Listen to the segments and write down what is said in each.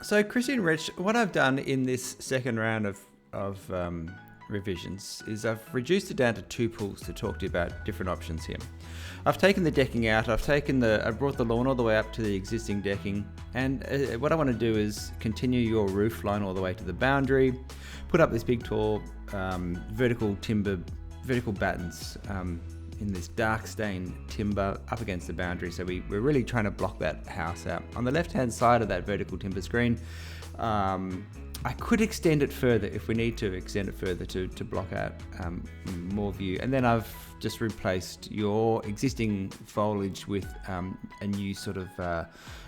So, Chrissy and Rich, what I've done in this second round of revisions is I've reduced it down to 2 pools to talk to you about different options here. I've taken the decking out, I brought the lawn all the way up to the existing decking, and what I want to do is continue your roof line all the way to the boundary, put up this big tall vertical battens in this dark stained timber up against the boundary. So we're really trying to block that house out. On the left hand side of that vertical timber screen, I could extend it further if we need to extend it further to block out more view. And then I've just replaced your existing foliage with a new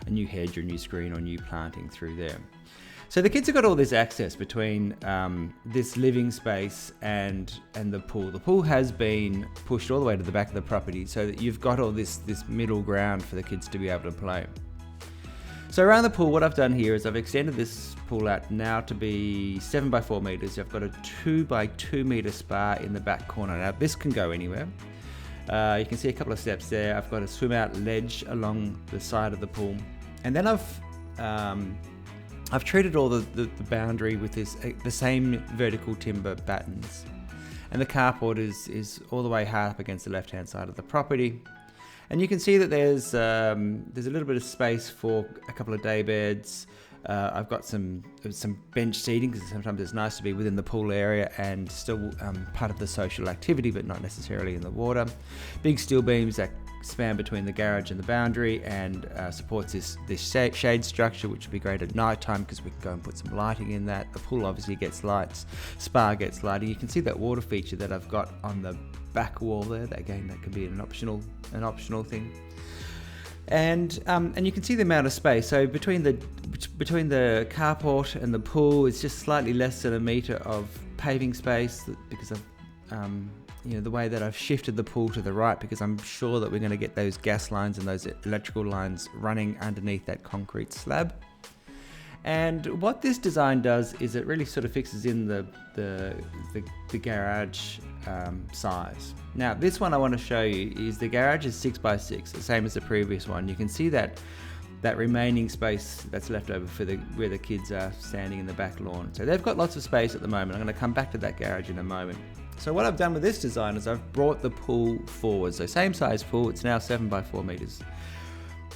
new hedge or new screen or new planting through there. So the kids have got all this access between this living space and the pool. The pool has been pushed all the way to the back of the property so that you've got all this middle ground for the kids to be able to play. So around the pool, what I've done here is I've extended this pool out now to be 7 by 4 meters. I've got a 2 by 2 meter spa in the back corner. Now this can go anywhere. You can see a couple of steps there. I've got a swim out ledge along the side of the pool. And then I've treated all the boundary with the same vertical timber battens, and the carport is all the way hard up against the left hand side of the property. And you can see that there's a little bit of space for a couple of day beds. I've got some bench seating because sometimes it's nice to be within the pool area and still part of the social activity, but not necessarily in the water. Big steel beams that span between the garage and the boundary and supports this shade structure, which will be great at night time because we can go and put some lighting in that. The pool obviously gets lights, spa gets lighting. You can see that water feature that I've got on the back wall there. That can be an optional thing. And you can see the amount of space. So between the carport and the pool, it's just slightly less than a metre of paving space because of the way that I've shifted the pool to the right, because I'm sure that we're going to get those gas lines and those electrical lines running underneath that concrete slab. And what this design does is it really sort of fixes in the garage size. Now this one I want to show you is the garage is 6 by 6, the same as the previous one. You can see that remaining space that's left over for where the kids are standing in the back lawn. So they've got lots of space at the moment. I'm going to come back to that garage in a moment. So what I've done with this design is I've brought the pool forward. So same size pool, it's now 7 by 4 meters.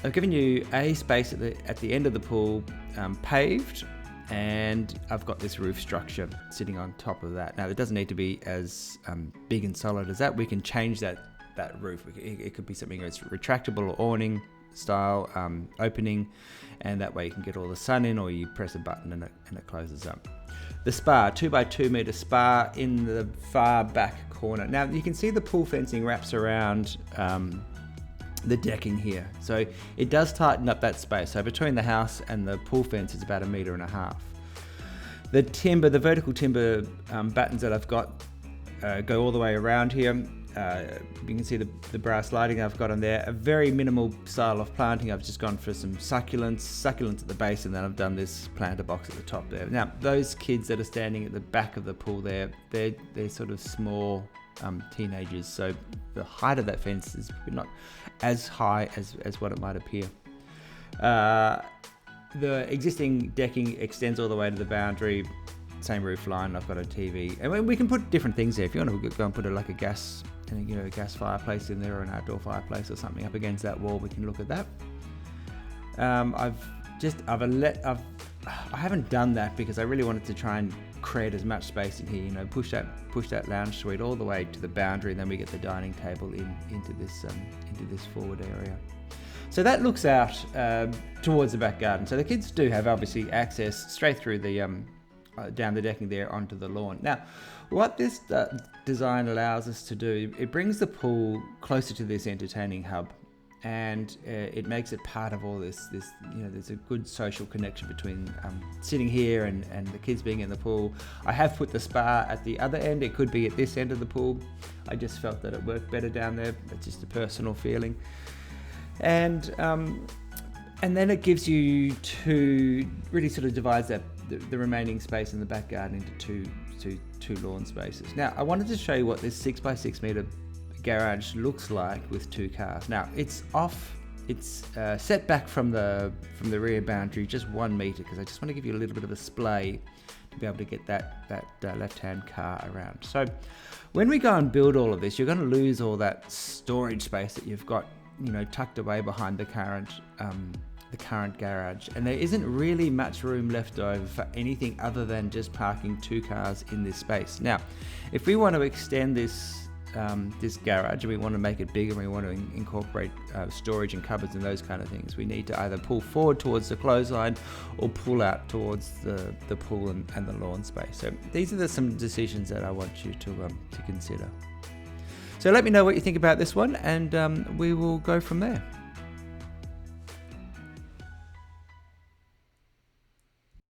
I've given you a space at the end of the pool, paved, and I've got this roof structure sitting on top of that. Now it doesn't need to be as big and solid as that. We can change that roof. It could be something that's retractable or awning style opening, and that way you can get all the sun in, or you press a button and it closes up. The spa, 2 by 2 meter spa in the far back corner. Now you can see the pool fencing wraps around the decking here, so it does tighten up that space. So between the house and the pool fence is about 1.5 meters. The vertical timber battens that I've got go all the way around here. You can see the brass lighting I've got on there. A very minimal style of planting. I've just gone for some succulents at the base, and then I've done this planter box at the top there. Now those kids that are standing at the back of the pool there, they're sort of small teenagers, so the height of that fence is not as high as what it might appear. The existing decking extends all the way to the boundary, same roof line. I've got a TV, and we can put different things there. If you want to go and put a gas fireplace in there, or an outdoor fireplace or something up against that wall, we can look at that. I haven't done that because I really wanted to try and create as much space in here. Push that lounge suite all the way to the boundary, and then we get the dining table into this forward area. So that looks out towards the back garden. So the kids do have obviously access straight through the down the decking there onto the lawn. Now, what this design allows us to do, it brings the pool closer to this entertaining hub, and it makes it part of all this. There's a good social connection between sitting here and the kids being in the pool. I have put the spa at the other end. It could be at this end of the pool. I just felt that it worked better down there. It's just a personal feeling. And then it gives you really sort of divides the remaining space in the back garden into two lawn spaces. Now, I wanted to show you what this 6 by 6 meter garage looks like with 2 cars. Now, it's off it's set back from the rear boundary just 1 meter, because I just want to give you a little bit of a splay to be able to get that left-hand car around. So when we go and build all of this, you're going to lose all that storage space that you've got, tucked away behind the current garage, and there isn't really much room left over for anything other than just parking 2 cars in this space. Now, if we want to extend this garage and we want to make it bigger, and we want to incorporate storage and cupboards and those kind of things, we need to either pull forward towards the clothesline or pull out towards the pool and the lawn space. So these are some decisions that I want you to consider. So let me know what you think about this one, and we will go from there.